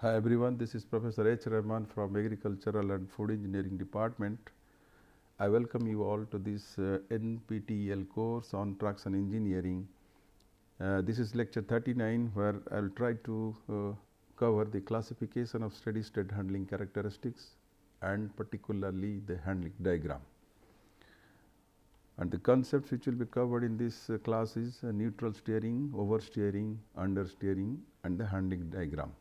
Hi everyone, this is Professor H. Rahman from Agricultural and Food Engineering Department. I welcome you all to this NPTEL course on traction engineering. This is lecture 39 where I will try to cover the classification of steady state handling characteristics and particularly the handling diagram. And the concepts which will be covered in this class is neutral steering, oversteering, understeering and the handling diagram.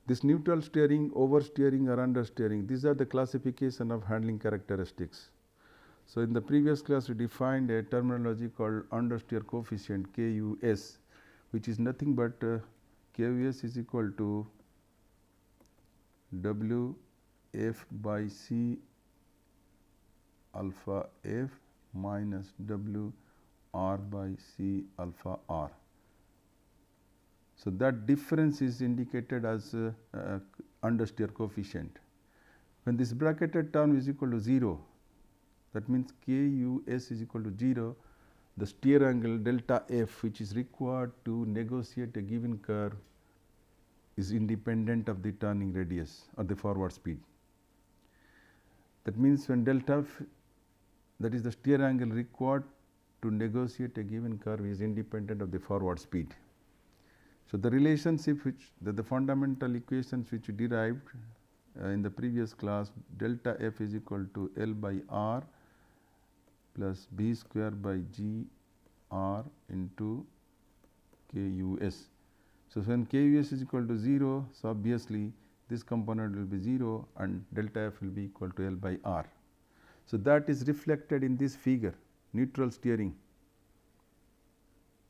This neutral steering, oversteering or understeering, these are the classification of handling characteristics. So, in the previous class we defined a terminology called understeer coefficient KUS, which is nothing but KUS is equal to WF by C alpha F minus WR by C alpha R. So, that difference is indicated as understeer coefficient. When this bracketed term is equal to 0, that means KUS is equal to 0, the steer angle delta F which is required to negotiate a given curve is independent of the turning radius or the forward speed. That means when delta F, that is the steer angle required to negotiate a given curve, is independent of the forward speed. So, the relationship which the fundamental equations which we derived in the previous class, delta F is equal to L by R plus B square by G R into KUS. So, when KUS is equal to 0, so obviously this component will be 0 and delta F will be equal to L by R. So, that is reflected in this figure, neutral steering,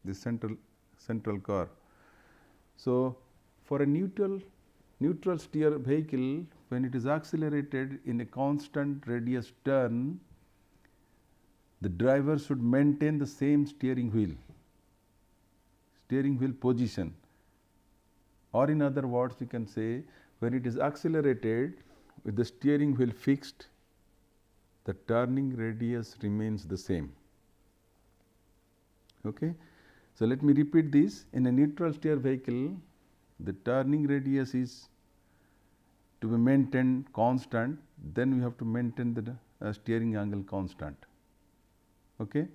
this central curve. So, for a neutral steer vehicle, when it is accelerated in a constant radius turn, the driver should maintain the same steering wheel position, or in other words we can say, when it is accelerated with the steering wheel fixed, the turning radius remains the same. Okay. So, let me repeat this. In a neutral steer vehicle, the turning radius is to be maintained constant, then we have to maintain the steering angle constant. Okay.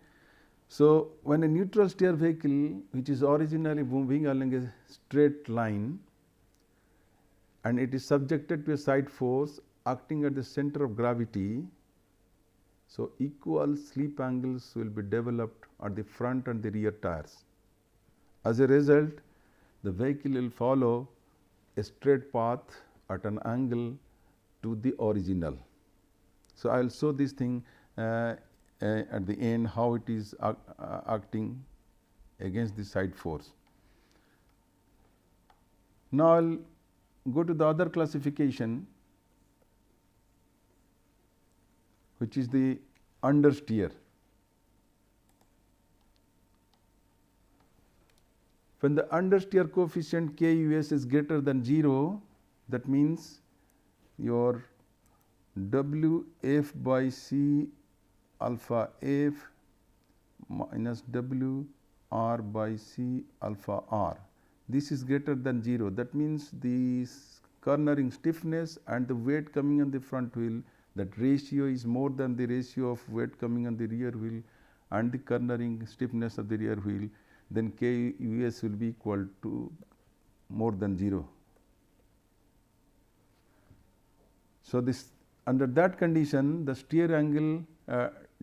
So, when a neutral steer vehicle which is originally moving along a straight line and it is subjected to a side force acting at the center of gravity, so equal slip angles will be developed at the front and the rear tires. As a result, the vehicle will follow a straight path at an angle to the original. So, I will show this thing at the end, how it is acting against the side force. Now, I will go to the other classification, which is the understeer. When the understeer coefficient KUS is greater than 0, that means your WF by C alpha F minus WR by C alpha R, this is greater than 0. That means the cornering stiffness and the weight coming on the front wheel, that ratio is more than the ratio of weight coming on the rear wheel and the cornering stiffness of the rear wheel, then KUS will be equal to more than 0. So, this under that condition, the steer angle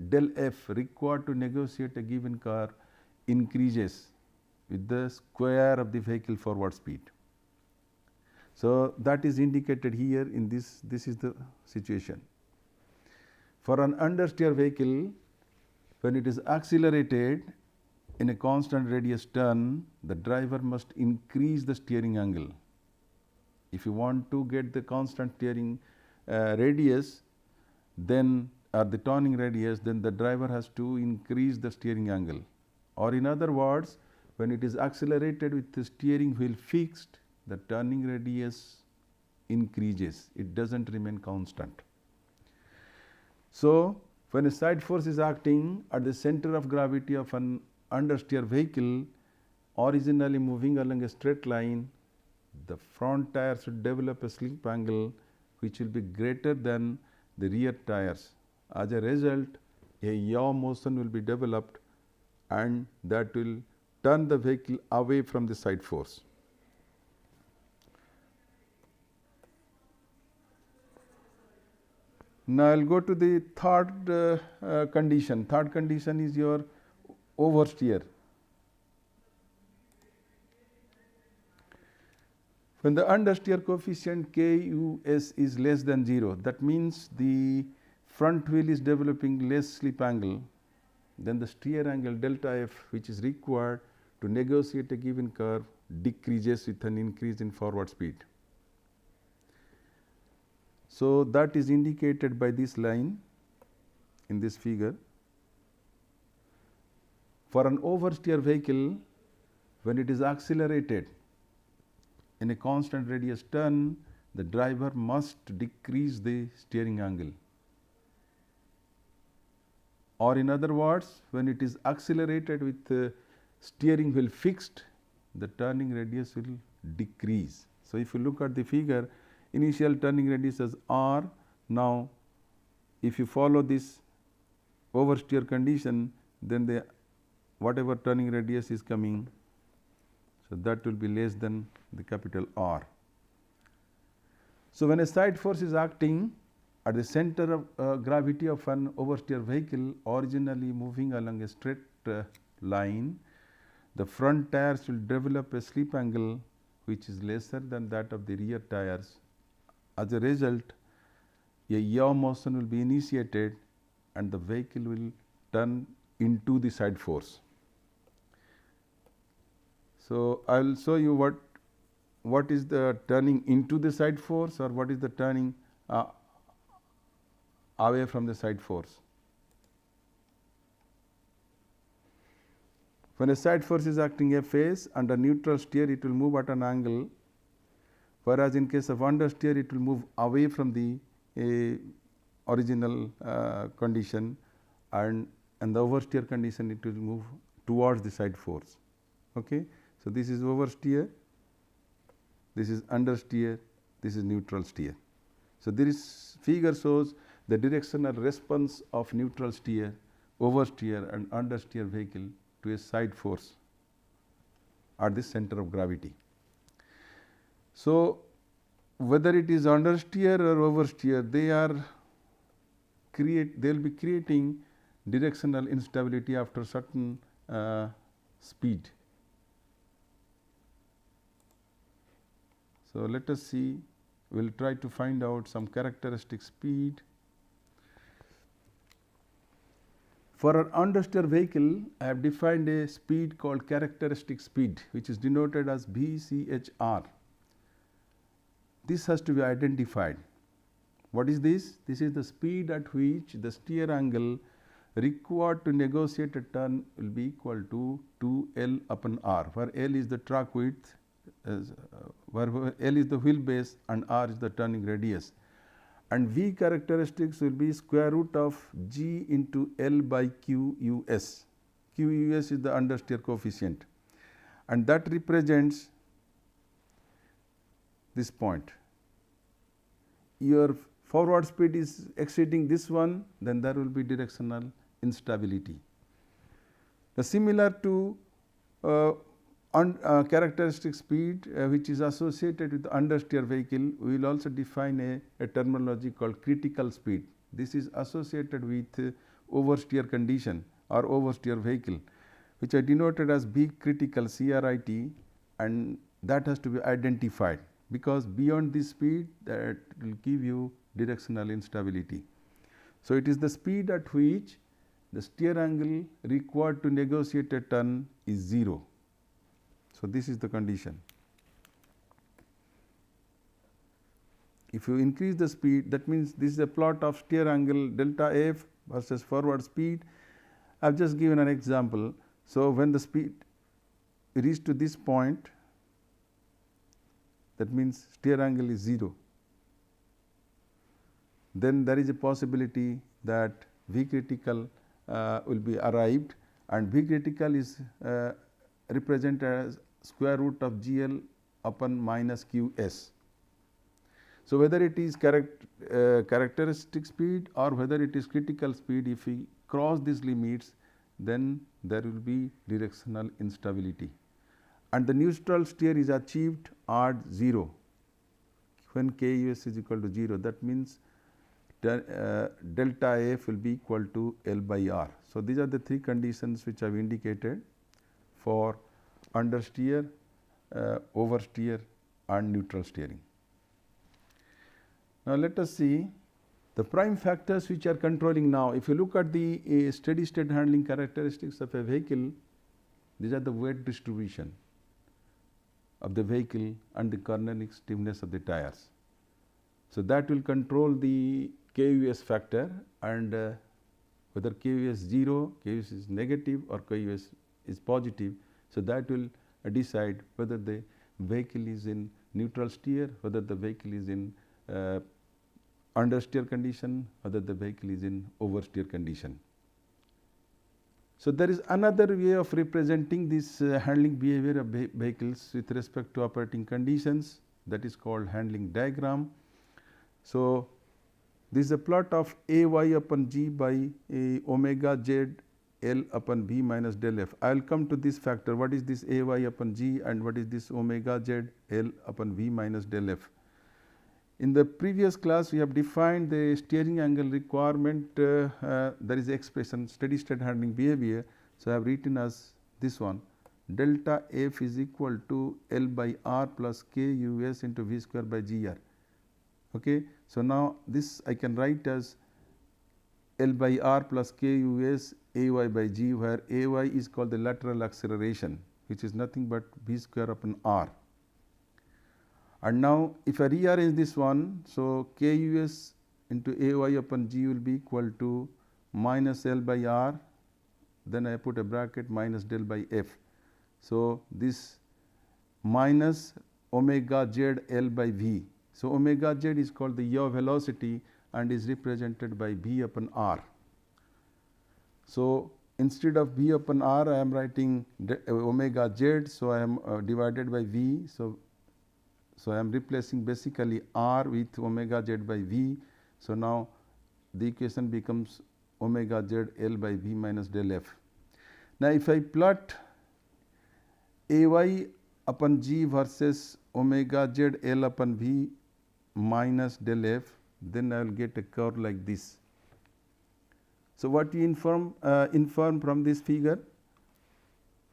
del F required to negotiate a given curve increases with the square of the vehicle forward speed. So, that is indicated here in this is the situation. For an understeer vehicle, when it is accelerated in a constant radius turn, the driver must increase the steering angle. If you want to get the constant steering radius, then the turning radius, then the driver has to increase the steering angle, or in other words, when it is accelerated with the steering wheel fixed, the turning radius increases, it does not remain constant. So, when a side force is acting at the center of gravity of an understeer vehicle, originally moving along a straight line, the front tire should develop a slip angle which will be greater than the rear tires. As a result, a yaw motion will be developed and that will turn the vehicle away from the side force. Now, I will go to the third condition. Third condition is your oversteer. When the understeer coefficient KUS is less than 0, that means the front wheel is developing less slip angle, then the steer angle delta F, which is required to negotiate a given curve, decreases with an increase in forward speed. So, that is indicated by this line in this figure. For an oversteer vehicle, when it is accelerated in a constant radius turn, the driver must decrease the steering angle. Or in other words, when it is accelerated with the steering wheel fixed, the turning radius will decrease. So, if you look at the figure, initial turning radius is R. Now, if you follow this oversteer condition, then the whatever turning radius is coming, so that will be less than the capital R. So, when a side force is acting at the center of gravity of an oversteer vehicle originally moving along a straight line, the front tires will develop a slip angle which is lesser than that of the rear tires. As a result, a yaw motion will be initiated and the vehicle will turn into the side force. So, I will show you what is the turning into the side force or what is the turning away from the side force. When a side force is acting a phase, under neutral steer it will move at an angle, whereas in case of understeer it will move away from the original condition, and the oversteer condition it will move towards the side force. Okay. So, this is oversteer, this is understeer, this is neutral steer. So, this figure shows the directional response of neutral steer, oversteer and understeer vehicle to a side force at the center of gravity. So, whether it is understeer or oversteer, they will be creating directional instability after certain speed. So, let us see, we will try to find out some characteristic speed. For an understeer vehicle, I have defined a speed called characteristic speed, which is denoted as BCHR. This has to be identified. What is this? This is the speed at which the steer angle required to negotiate a turn will be equal to 2L upon R, where L is the track width, where L is the wheelbase and R is the turning radius. And V characteristics will be square root of G into L by QUS. QUS is the understeer coefficient, and that represents this point. Your forward speed is exceeding this one, then there will be directional instability. The similar to characteristic speed which is associated with the understeer vehicle, we will also define a terminology called critical speed. This is associated with oversteer condition or oversteer vehicle, which are denoted as B critical CRIT, and that has to be identified, because beyond this speed that will give you directional instability. So, it is the speed at which the steer angle required to negotiate a turn is 0. So, this is the condition. If you increase the speed, that means this is a plot of steer angle delta F versus forward speed. I have just given an example. So, when the speed reaches to this point, that means steer angle is 0. Then there is a possibility that V critical will be arrived, and V critical is represented as square root of GL upon minus QS. So, whether it is characteristic speed or whether it is critical speed, if we cross these limits, then there will be directional instability. And the neutral steer is achieved at 0 when KUS is equal to 0. That means delta F will be equal to L by R. So, these are the three conditions which I have indicated for understeer, oversteer and neutral steering. Now, let us see the prime factors which are controlling now. If you look at the steady state handling characteristics of a vehicle, these are the weight distribution of the vehicle and the cornering stiffness of the tires. So, that will control the KUS factor, and whether KUS 0, KUS is negative or KUS is positive. So, that will decide whether the vehicle is in neutral steer, whether the vehicle is in understeer condition, whether the vehicle is in oversteer condition. So, there is another way of representing this handling behavior of vehicles with respect to operating conditions, that is called handling diagram. So, this is a plot of AY upon G by omega Z L upon V minus del F. I will come to this factor, what is this AY upon G and what is this omega Z L upon V minus del F. In the previous class, we have defined the steering angle requirement, there is expression steady state handling behavior. So, I have written as this one, delta F is equal to L by R plus KUS into V square by GR. Okay. So, now this I can write as L by R plus KUS AY by G, where AY is called the lateral acceleration, which is nothing but V square upon R. And now, if I rearrange this one, so KUS into AY upon G will be equal to minus L by R, then I put a bracket minus del by F. So, this minus omega Z L by V. So, omega Z is called the yaw velocity and is represented by V upon R. So, instead of V upon R, I am writing omega Z. So, I am divided by V. So, I am replacing basically R with omega Z by V. So, now the equation becomes omega Z L by V minus del F. Now, if I plot AY upon G versus omega Z L upon V minus del F, then I will get a curve like this. So, what you inform from this figure,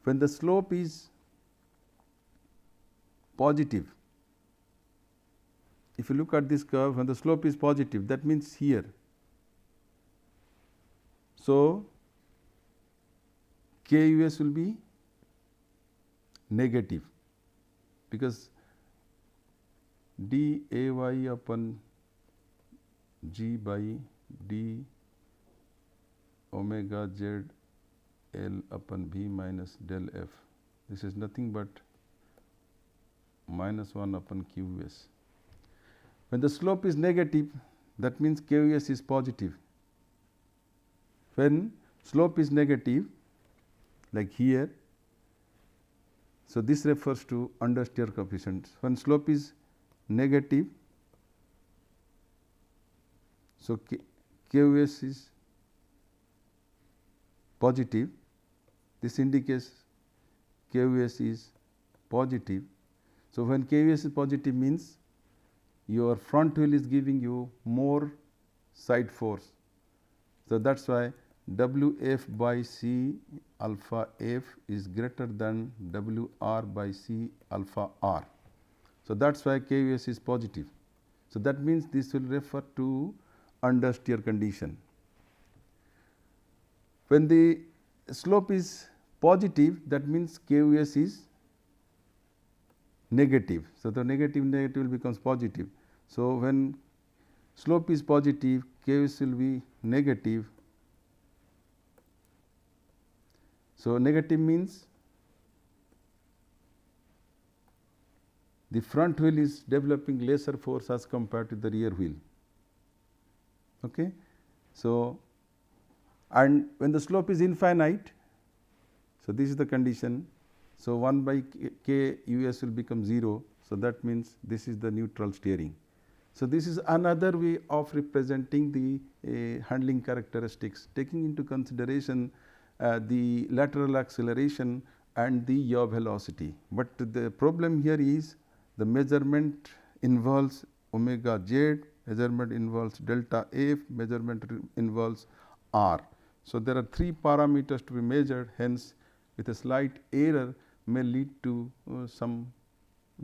when the slope is positive, if you look at this curve, when the slope is positive, that means here. So, KUS will be negative, because d AY upon G by d omega Z L upon V minus del F, this is nothing but minus 1 upon QS. When the slope is negative, that means KUS is positive. When slope is negative, like here, so this refers to understeer coefficient. When slope is negative, so KUS is positive, this indicates KUS is positive. So, when KUS is positive means your front wheel is giving you more side force. So, that is why WF by C alpha F is greater than WR by C alpha R. So, that is why KUS is positive. So, that means this will refer to understeer condition. When the slope is positive, that means KUS is negative. So, the negative will becomes positive. So, when slope is positive, KUS will be negative. So, negative means the front wheel is developing lesser force as compared to the rear wheel. Okay. So, and when the slope is infinite, so this is the condition. So 1 by k us will become 0. So that means this is the neutral steering. So this is another way of representing the handling characteristics, taking into consideration the lateral acceleration and the yaw velocity. But the problem here is the measurement involves omega z, measurement involves delta f, measurement involves r. So there are 3 parameters to be measured, hence with a slight error may lead to some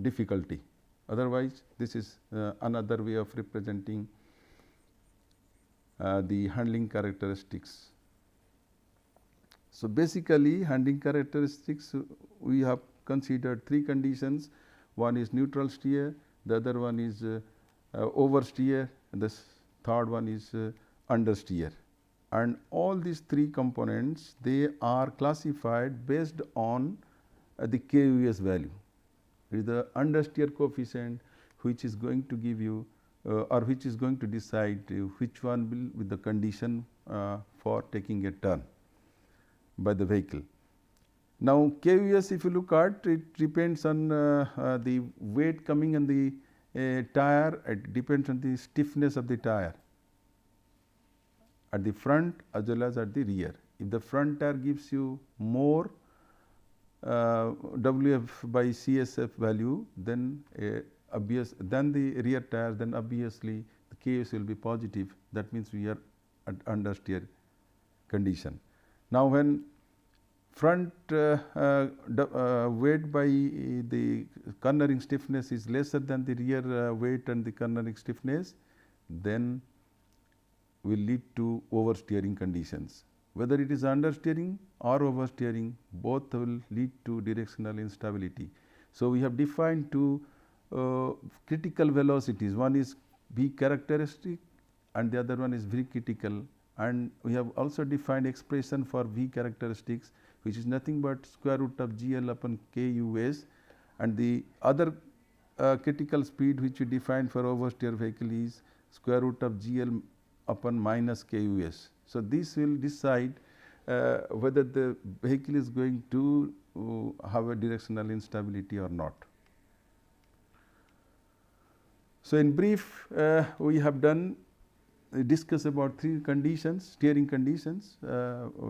difficulty. Otherwise, this is another way of representing the handling characteristics. So basically, handling characteristics, we have considered 3 conditions. One is neutral steer, the other one is oversteer, and the third one is understeer. And all these 3 components, they are classified based on the KUS value. It is the understeer coefficient which is going to give you or which is going to decide which one will be the condition for taking a turn by the vehicle. Now, KUS, if you look at it, depends on the weight coming on the tire, it depends on the stiffness of the tire at the front as well as at the rear. If the front tire gives you more WF by CSF value, then than the rear tire, then obviously the KUS will be positive. That means we are at understeer condition. Now, when front weight by the cornering stiffness is lesser than the rear weight and the cornering stiffness, then will lead to oversteering conditions. Whether it is understeering or oversteering, both will lead to directional instability. So we have defined 2 critical velocities. One is V characteristic and the other one is V critical. And we have also defined expression for V characteristics, which is nothing but square root of GL upon KUS, and the other critical speed which we defined for oversteer vehicle is square root of GL upon minus KUS. So this will decide whether the vehicle is going to have a directional instability or not. So in brief, we have discuss about 3 conditions, steering conditions,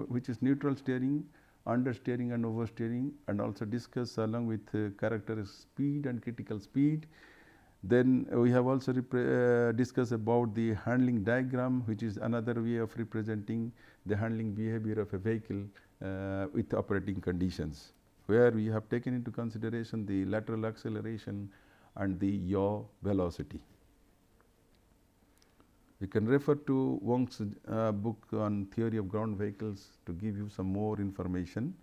which is neutral steering, understeering and oversteering, and also discuss along with characteristic speed and critical speed. Then we have also discussed about the handling diagram, which is another way of representing the handling behavior of a vehicle with operating conditions, where we have taken into consideration the lateral acceleration and the yaw velocity. You can refer to Wong's book on theory of ground vehicles to give you some more information.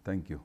Thank you.